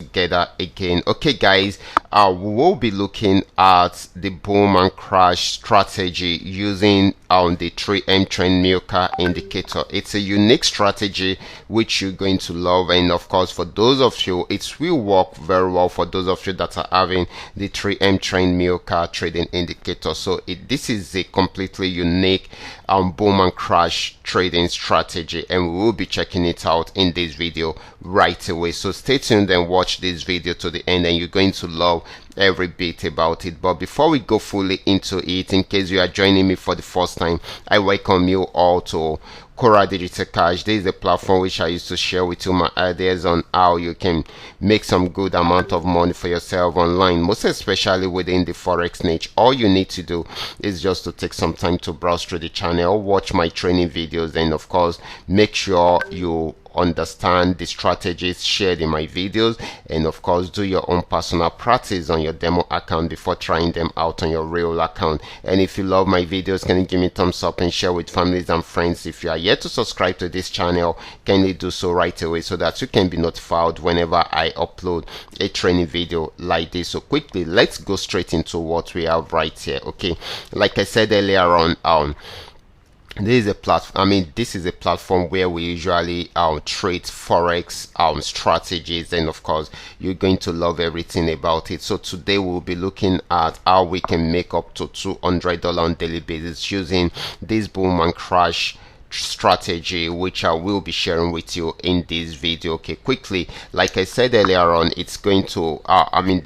together again. Okay guys, we will be looking at the boom and crash strategy using the 3M trend milker indicator. It's a unique strategy which you're going to love, and of course for those of you, it will work very well for those of you that are having the 3M trend milker trading indicator. So this is a completely unique boom and crash trading strategy, and we will be checking it out in this video right away. So stay tuned and watch this video to the end, and you're going to love every bit about it. But before we go fully into it, in case you are joining me for the first time, I welcome you all to Qora Digital Cash. This is a platform which I used to share with you my ideas on how you can make some good amount of money for yourself online, most especially within the forex niche. All you need to do is just to take some time to browse through the channel, watch my training videos, and of course make sure you understand the strategies shared in my videos, and of course do your own personal practice on your demo account before trying them out on your real account. And if you love my videos, can you give me a thumbs up and share with families and friends? If you are yet to subscribe to this channel, can you do so right away so that you can be notified whenever I upload a training video like this. So quickly, let's go straight into what we have right here. Okay, like I said earlier on, this is a platform where we usually trade forex strategies, and of course you're going to love everything about it. So today we'll be looking at how we can make up to $200 on daily basis using this boom and crash strategy, which I will be sharing with you in this video. Okay, quickly, like I said earlier on, it's going to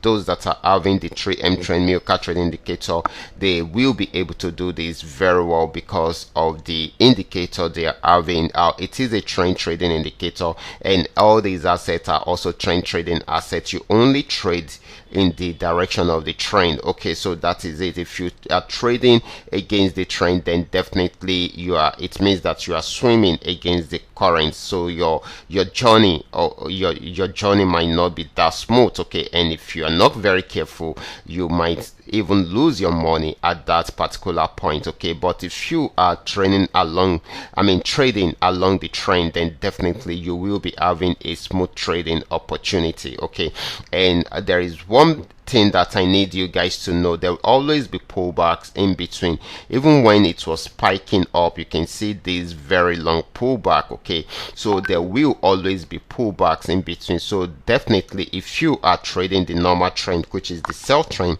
those that are having the 3M trend milker trade indicator, they will be able to do this very well because of the indicator they are having. It is a trend trading indicator, and all these assets are also trend trading assets. You only trade in the direction of the trend. Okay, so that is it. If you are trading against the trend, then definitely it means that you are swimming against the current. So your journey or your journey might not be that smooth. Okay, and if you are not very careful, you might even lose your money at that particular point. Okay, but if you are trading along the trend, then definitely you will be having a smooth trading opportunity. Okay, and there is one thing that I need you guys to know: there will always be pullbacks in between. Even when it was spiking up, you can see this very long pullback. Okay, so there will always be pullbacks in between. So definitely, if you are trading the normal trend, which is the sell trend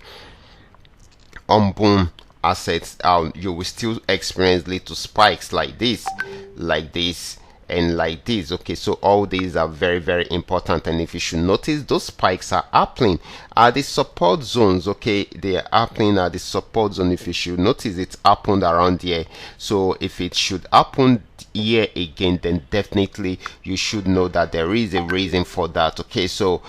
on boom assets, you will still experience little spikes like this, and like this. Okay, so all these are very important, and if you should notice, those spikes are happening at the support zones. Okay, they are happening at the support zone. If you should notice, it happened around here. So if it should happen here again, then definitely you should know that there is a reason for that. Okay, so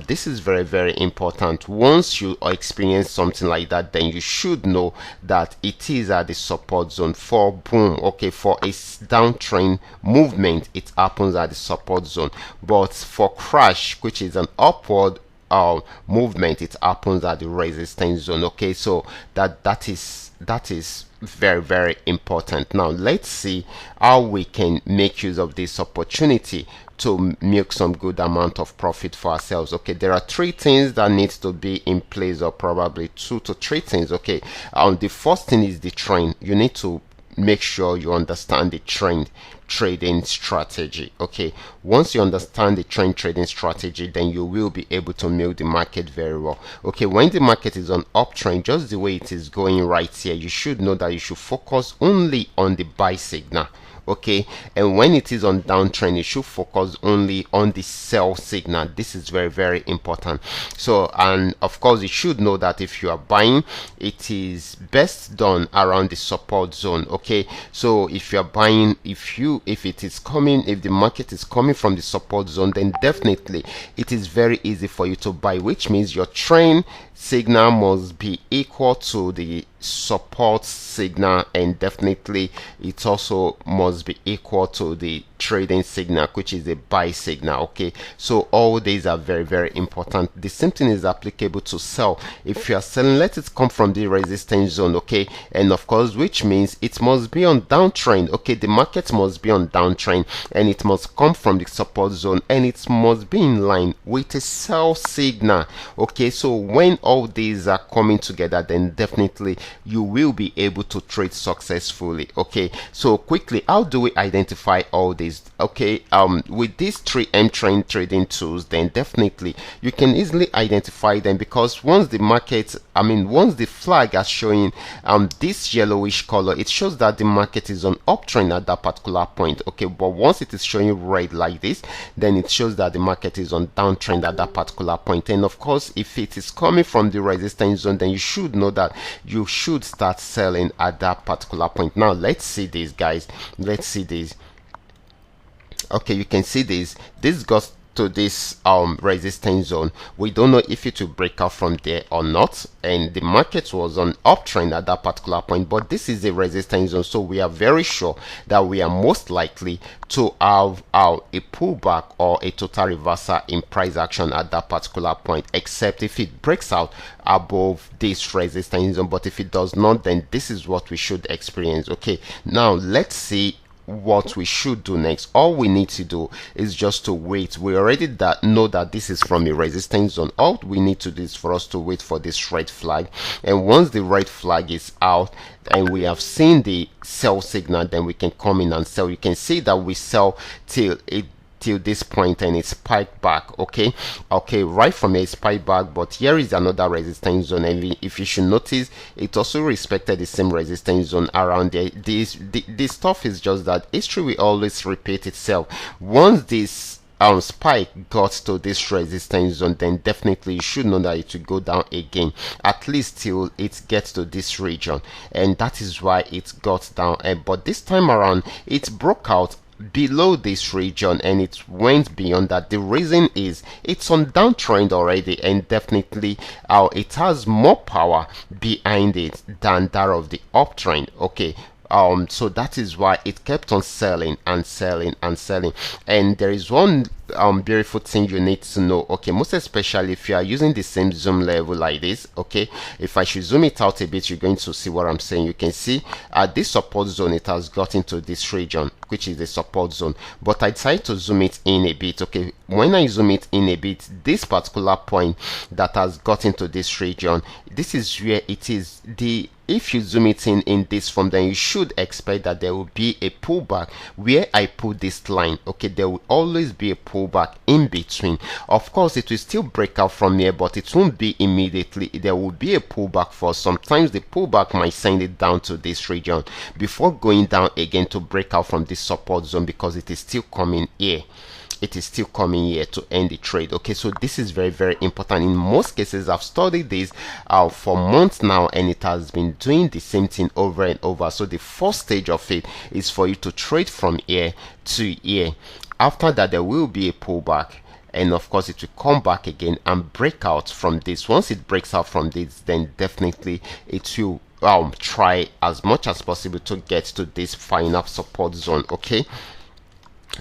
this is very important. Once you experience something like that, then you should know that it is at the support zone for boom. Okay, for a downtrend movement, it happens at the support zone, but for crash, which is an upward movement, it happens at the resistance zone. Okay, so that is very important. Now let's see how we can make use of this opportunity to make some good amount of profit for ourselves. Okay, there are three things that needs to be in place, or probably 2 to 3 things. Okay, the first thing is the trend. You need to make sure you understand the trend trading strategy. Okay, once you understand the trend trading strategy, then you will be able to milk the market very well. Okay, when the market is on uptrend, just the way it is going right here, you should know that you should focus only on the buy signal. Okay, and when it is on downtrend, you should focus only on the sell signal. This is very important. So, and of course you should know that if you are buying, it is best done around the support zone. Okay, so if you are buying, if the market is coming from the support zone, then definitely it is very easy for you to buy, which means your trend signal must be equal to the support signal, and definitely it also must be equal to the trading signal, which is a buy signal. Okay, so all these are very, very important. The same thing is applicable to sell. If you are selling, let it come from the resistance zone. Okay, and of course, which means it must be on downtrend. Okay, the market must be on downtrend, and it must come from the support zone, and it must be in line with a sell signal. Okay, so when all these are coming together, then definitely you will be able to trade successfully. Okay, so quickly, how do we identify all these? Okay, with these 3M trend trading tools, then definitely you can easily identify them, because once the market, once the flag is showing this yellowish color, it shows that the market is on uptrend at that particular point. Okay, but once it is showing red like this, then it shows that the market is on downtrend at that particular point. And of course, if it is coming from the resistance zone, then you should know that you should start selling at that particular point. Now let's see this, guys. Let's see this. Okay, you can see this got to this resistance zone. We don't know if it will break out from there or not, and the market was on uptrend at that particular point, but this is a resistance zone, so we are very sure that we are most likely to have a pullback or a total reversal in price action at that particular point, except if it breaks out above this resistance zone. But if it does not, then this is what we should experience. Okay, now let's see what we should do next. All we need to do is just to wait. We already know that this is from a resistance zone. All we need to do is for us to wait for this red flag, and once the red flag is out and we have seen the sell signal, then we can come in and sell. You can see that we sell till this point, and it spiked back. Okay, right from here it spiked back, but here is another resistance zone, and if you should notice, it also respected the same resistance zone around there. This stuff is just that history will always repeat itself. Once this spike got to this resistance zone, then definitely you should know that it will go down again, at least till it gets to this region, and that is why it got down. But this time around it broke out below this region, and it went beyond that. The reason is it's on downtrend already, and definitely it has more power behind it than that of the uptrend. Okay, so that is why it kept on selling and selling and selling. And there is one beautiful thing you need to know, okay, most especially if you are using the same zoom level like this. Okay, if I should zoom it out a bit, you're going to see what I'm saying. You can see at this support zone it has got into this region, which is the support zone, but I decided to zoom it in a bit. Okay, when I zoom it in a bit, this particular point that has got into this region, this is where it is. If you zoom it in this form, then you should expect that there will be a pullback where I put this line. Okay, there will always be a pullback in between. Of course, it will still break out from here, but it won't be immediately. There will be a pullback for sometimes the pullback might send it down to this region before going down again to break out from this support zone, because it is still coming here. It is still coming here to end the trade. Okay, so this is very, very important. In most cases, I've studied this for months now, and it has been doing the same thing over and over. So the first stage of it is for you to trade from here to here. After that, there will be a pullback, and of course it will come back again and break out from this. Once it breaks out from this, then definitely it will try as much as possible to get to this final support zone. Okay,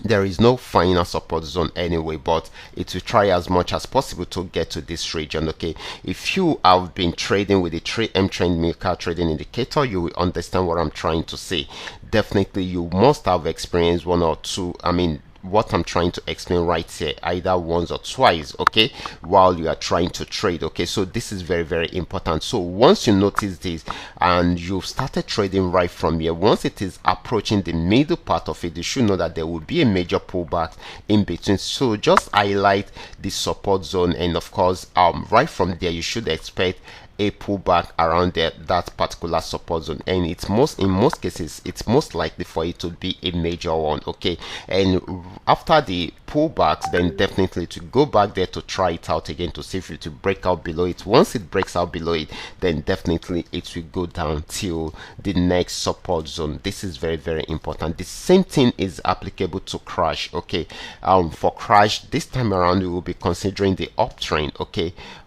there is no final support zone anyway, but it will try as much as possible to get to this region. Okay, if you have been trading with the 3M trend maker trading indicator, you will understand what I'm trying to say. Definitely you must have experienced one or two, what I'm trying to explain right here, either once or twice, okay, while you are trying to trade. Okay, so this is very, very important. So once you notice this and you've started trading right from here, once it is approaching the middle part of it, you should know that there will be a major pullback in between. So just highlight the support zone, and of course right from there you should expect a pullback around that particular support zone, and in most cases it's most likely for it to be a major one. Okay, and after the pullbacks, then definitely to go back there to try it out again to see if it will break out below it. Once it breaks out below it, then definitely it will go down till the next support zone. This is very, very important. The same thing is applicable to crash. Okay, for crash this time around we will be considering the uptrend.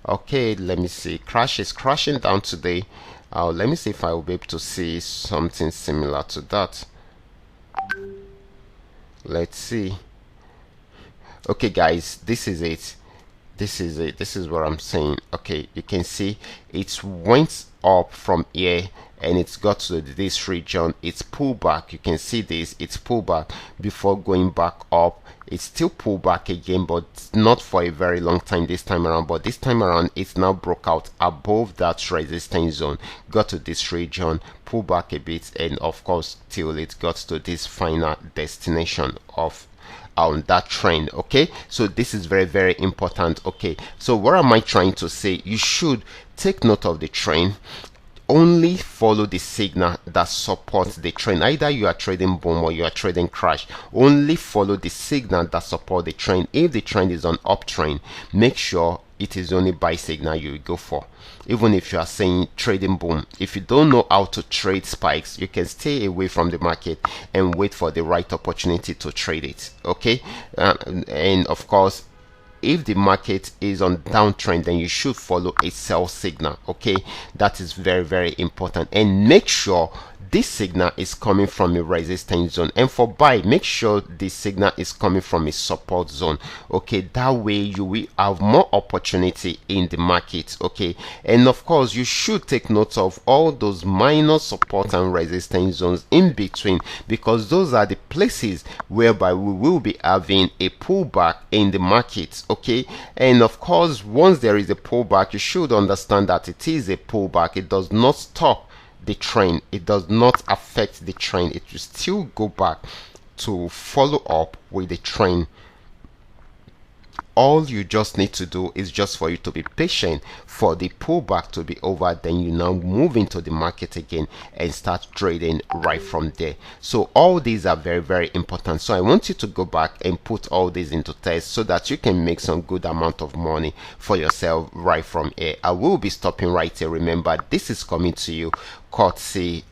Okay, let me see. Crash is crashing down today. Let me see if I will be able to see something similar to that. Let's see. Okay guys, this is it. This is what I'm saying. Okay, you can see it went up from here and it's got to this region. It's pulled back. You can see this, it's pulled back before going back up. It's still pulled back again, but not for a very long time this time around. But this time around, it's now broke out above that resistance zone, got to this region, pull back a bit, and of course till it got to this final destination of that trend. Okay, so this is very, very important. Okay, so what am I trying to say? You should take note of the trend, only follow the signal that supports the trend. Either you are trading boom or you are trading crash, only follow the signal that support the trend. If the trend is on uptrend, make sure it is only buy signal you will go for. Even if you are saying trading boom, if you don't know how to trade spikes, you can stay away from the market and wait for the right opportunity to trade it. Okay, and of course, if the market is on downtrend, then you should follow a sell signal. Okay, that is very, very important, and make sure this signal is coming from a resistance zone, and for buy, make sure this signal is coming from a support zone. Okay, that way you will have more opportunity in the market. Okay, and of course you should take note of all those minor support and resistance zones in between, because those are the places whereby we will be having a pullback in the market. Okay, and of course once there is a pullback, you should understand that it is a pullback. It does not stop the trend, it does not affect the trend, it will still go back to follow up with the trend. All you just need to do is just for you to be patient for the pullback to be over, then you now move into the market again and start trading right from there. So all these are very, very important. So I want you to go back and put all these into test so that you can make some good amount of money for yourself right from here. I will be stopping right here. Remember, this is coming to you courtesy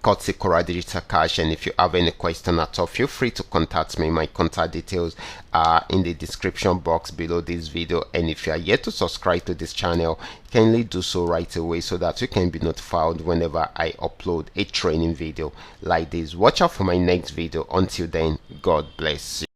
Qora Digital Cash, and if you have any question at all, feel free to contact me. My contact details are in the description box below this video, and if you are yet to subscribe to this channel, kindly do so right away so that you can be notified whenever I upload a training video like this. Watch out for my next video. Until then, God bless you.